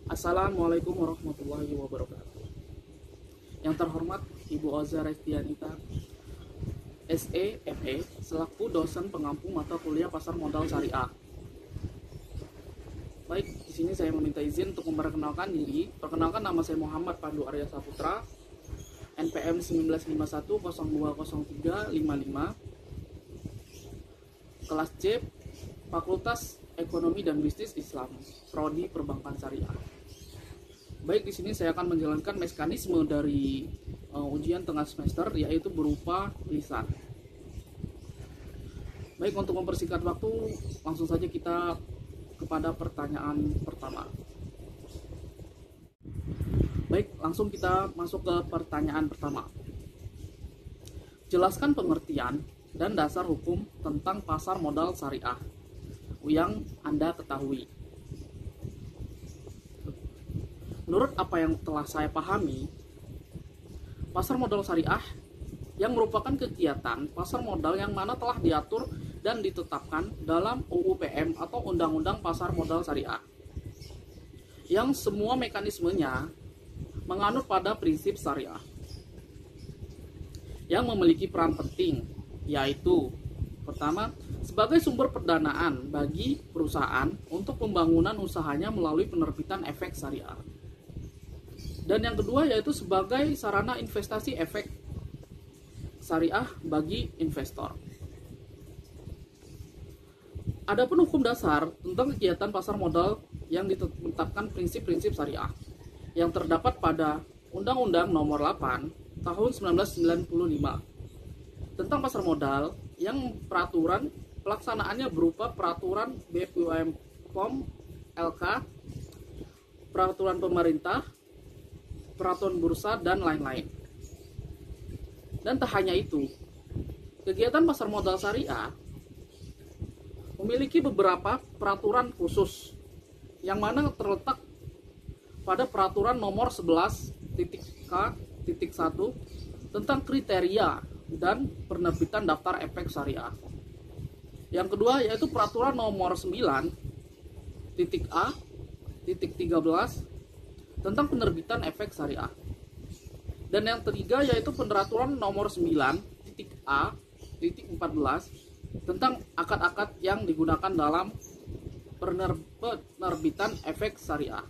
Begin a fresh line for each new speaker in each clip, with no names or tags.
Assalamualaikum warahmatullahi wabarakatuh. Yang terhormat Ibu Oza Restianita, SE, ME, selaku dosen pengampu mata kuliah pasar modal syariah. Baik, di sini saya meminta izin untuk memperkenalkan diri. Perkenalkan, nama saya Muhammad Pandu Arya Saputra, NPM 1951020355, kelas C, Fakultas Ekonomi dan Bisnis Islam, Prodi Perbankan Syariah. Baik, di sini saya akan menjalankan mekanisme dari ujian tengah semester, yaitu berupa lisan. Baik, untuk mempersingkat waktu, langsung saja kita kepada pertanyaan pertama. Baik, langsung kita masuk ke pertanyaan pertama. Jelaskan pengertian dan dasar hukum tentang pasar modal syariah yang Anda ketahui. Menurut apa yang telah saya pahami, pasar modal syariah yang merupakan kegiatan pasar modal yang mana telah diatur dan ditetapkan dalam UU PM atau Undang-Undang Pasar Modal Syariah, yang semua mekanismenya menganut pada prinsip syariah, yang memiliki peran penting, yaitu pertama, sebagai sumber pendanaan bagi perusahaan untuk pembangunan usahanya melalui penerbitan efek syariah. Dan yang kedua yaitu sebagai sarana investasi efek syariah bagi investor. Adapun hukum dasar tentang kegiatan pasar modal yang ditetapkan prinsip-prinsip syariah yang terdapat pada Undang-Undang Nomor 8 Tahun 1995 tentang pasar modal, yang peraturan pelaksanaannya berupa peraturan BPOM POM LK, peraturan pemerintah, peraturan bursa, dan lain-lain. Dan tak hanya itu, kegiatan pasar modal syariah memiliki beberapa peraturan khusus yang mana terletak pada peraturan nomor 11.K.1 tentang kriteria dan penerbitan daftar efek syariah. Yang kedua yaitu peraturan nomor 9.A.13 tentang penerbitan efek syariah. Dan yang ketiga yaitu peraturan nomor 9.A.14 tentang akad-akad yang digunakan dalam penerbitan efek syariah.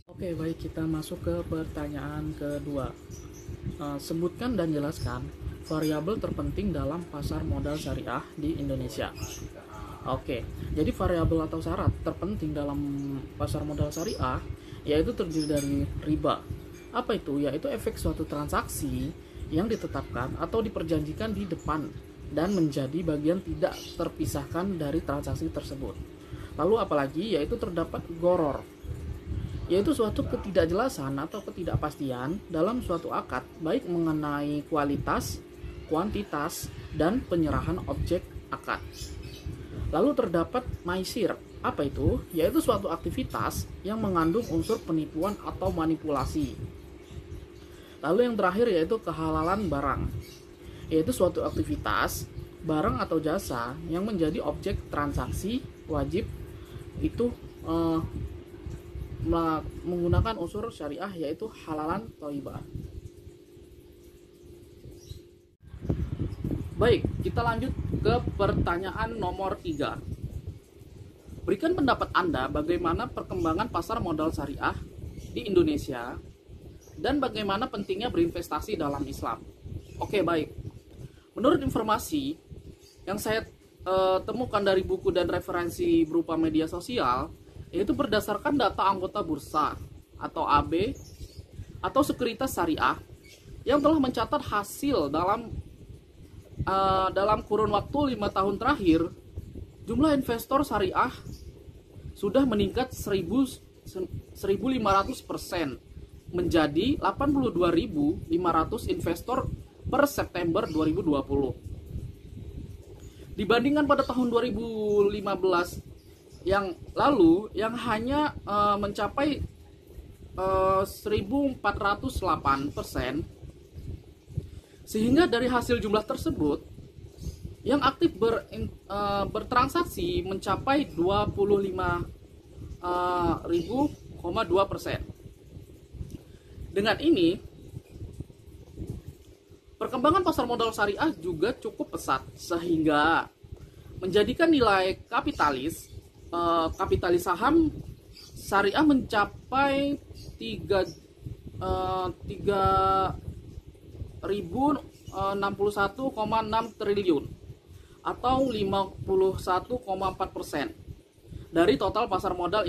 Oke, baik, kita masuk ke pertanyaan kedua. Sebutkan dan jelaskan variabel terpenting dalam pasar modal syariah di Indonesia. Oke, jadi variabel atau syarat terpenting dalam pasar modal syariah yaitu terdiri dari riba. Apa itu? Yaitu efek suatu transaksi yang ditetapkan atau diperjanjikan di depan dan menjadi bagian tidak terpisahkan dari transaksi tersebut. Lalu apalagi? Yaitu terdapat goror, yaitu suatu ketidakjelasan atau ketidakpastian dalam suatu akad, baik mengenai kualitas, kuantitas, dan penyerahan objek akad. Lalu terdapat maisir. Apa itu? Yaitu suatu aktivitas yang mengandung unsur penipuan atau manipulasi. Lalu yang terakhir yaitu kehalalan barang, yaitu suatu aktivitas, barang atau jasa yang menjadi objek transaksi wajib itu menggunakan unsur syariah, yaitu halalan thayyibah. Baik, kita lanjut ke pertanyaan nomor 3. Berikan pendapat Anda bagaimana perkembangan pasar modal syariah di Indonesia dan bagaimana pentingnya berinvestasi dalam Islam. Oke, baik. Menurut informasi yang saya temukan dari buku dan referensi berupa media sosial, yaitu berdasarkan data anggota bursa atau AB atau sekuritas syariah yang telah mencatat hasil dalam kurun waktu 5 tahun terakhir, jumlah investor syariah sudah meningkat 1.500% menjadi 82.500 investor per September 2020. Dibandingkan pada tahun 2015 yang lalu yang hanya mencapai 1.408%, sehingga dari hasil jumlah tersebut yang aktif bertransaksi mencapai 25 1000,2%. Dengan ini, perkembangan pasar modal syariah juga cukup pesat sehingga menjadikan nilai kapitalis saham syariah mencapai 3.061,6 triliun atau 51,4% dari total pasar modal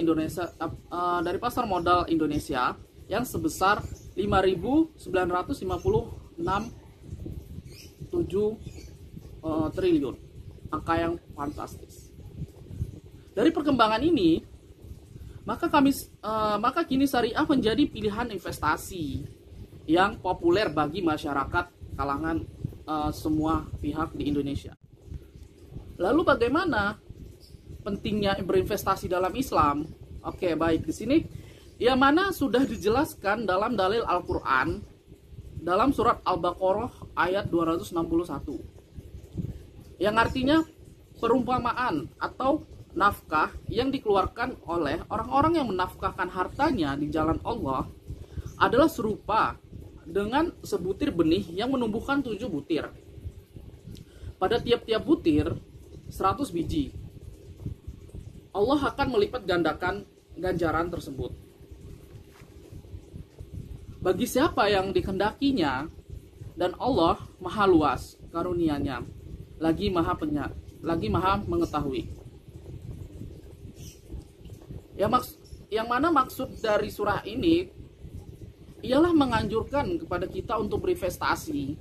Indonesia yang sebesar 5.956,7 triliun. Angka yang fantastis. Dari perkembangan ini, maka kini syariah menjadi pilihan investasi yang populer bagi masyarakat kalangan semua pihak di Indonesia. Lalu bagaimana pentingnya berinvestasi dalam Islam? Oke, baik, di sini yang mana sudah dijelaskan dalam dalil Al-Qur'an dalam surat Al-Baqarah ayat 261. Yang artinya perumpamaan atau nafkah yang dikeluarkan oleh orang-orang yang menafkahkan hartanya di jalan Allah adalah serupa dengan sebutir benih yang menumbuhkan 7 butir. Pada tiap-tiap butir 100 biji. Allah akan melipat gandakan ganjaran tersebut bagi siapa yang dikehendakinya, dan Allah maha luas karunia-Nya, lagi maha mengetahui. Yang mana maksud dari surah ini ialah menganjurkan kepada kita untuk berinvestasi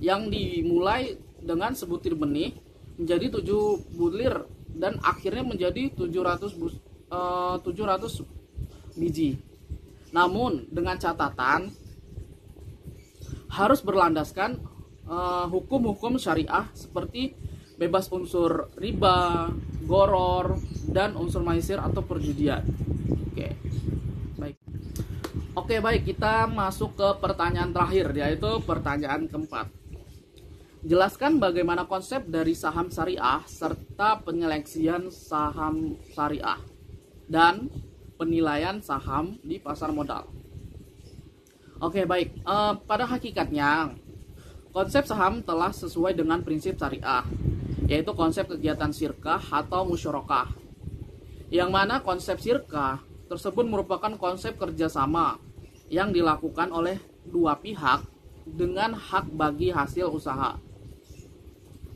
yang dimulai dengan sebutir benih menjadi 7 butir dan akhirnya menjadi 700 biji. Namun dengan catatan harus berlandaskan hukum-hukum syariah seperti bebas unsur riba, goror, dan unsur maisir atau perjudian. Oke, baik, kita masuk ke pertanyaan terakhir, yaitu pertanyaan keempat. Jelaskan bagaimana konsep dari saham syariah serta penyeleksian saham syariah dan penilaian saham di pasar modal. Oke, baik, pada hakikatnya konsep saham telah sesuai dengan prinsip syariah, yaitu konsep kegiatan syirkah atau musyarakah, yang mana konsep syirkah tersebut merupakan konsep kerjasama yang dilakukan oleh dua pihak dengan hak bagi hasil usaha.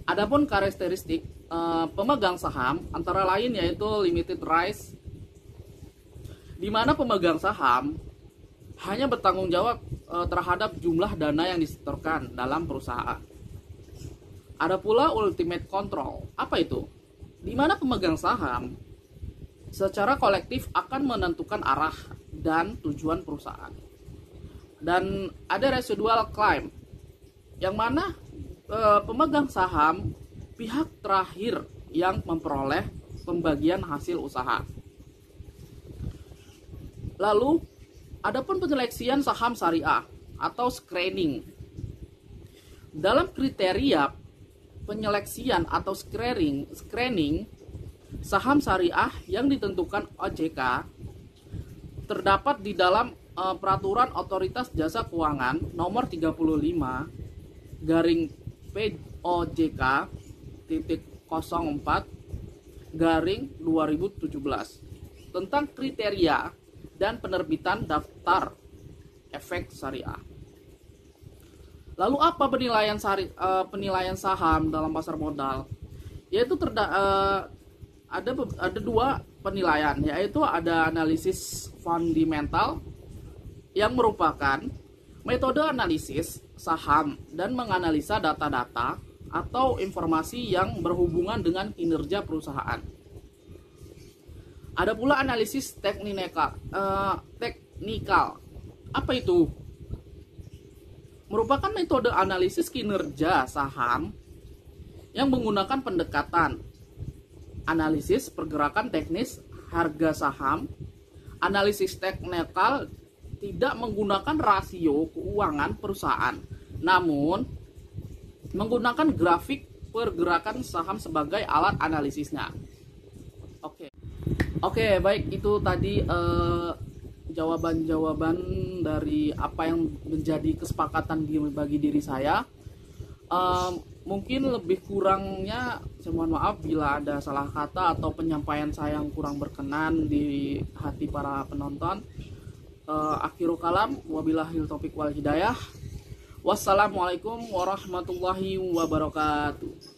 Adapun karakteristik pemegang saham antara lain yaitu limited rights, di mana pemegang saham hanya bertanggung jawab terhadap jumlah dana yang disetorkan dalam perusahaan. Ada pula ultimate control. Apa itu? Di mana pemegang saham secara kolektif akan menentukan arah dan tujuan perusahaan. Dan ada residual claim, yang mana pemegang saham pihak terakhir yang memperoleh pembagian hasil usaha. Lalu, adapun penyeleksian saham syariah atau screening. Dalam kriteria penyeleksian atau screening saham syariah yang ditentukan OJK terdapat di dalam Peraturan Otoritas Jasa Keuangan nomor 35 garing POJK .04 garing 2017 tentang kriteria dan penerbitan daftar efek syariah. Lalu apa penilaian saham dalam pasar modal? Yaitu ada dua penilaian, yaitu ada analisis fundamental yang merupakan metode analisis saham dan menganalisa data-data atau informasi yang berhubungan dengan kinerja perusahaan. Ada pula analisis teknikal. Apa itu? Merupakan metode analisis kinerja saham yang menggunakan pendekatan analisis pergerakan teknis harga saham. Analisis teknikal tidak menggunakan rasio keuangan perusahaan, namun menggunakan grafik pergerakan saham sebagai alat analisisnya. Oke. Oke, baik, itu tadi jawaban-jawaban dari apa yang menjadi kesepakatan bagi diri saya. Mungkin lebih kurangnya saya mohon maaf bila ada salah kata atau penyampaian saya yang kurang berkenan di hati para penonton. Akhirul kalam, wabillahil taufiq wal hidayah. Wassalamualaikum warahmatullahi wabarakatuh.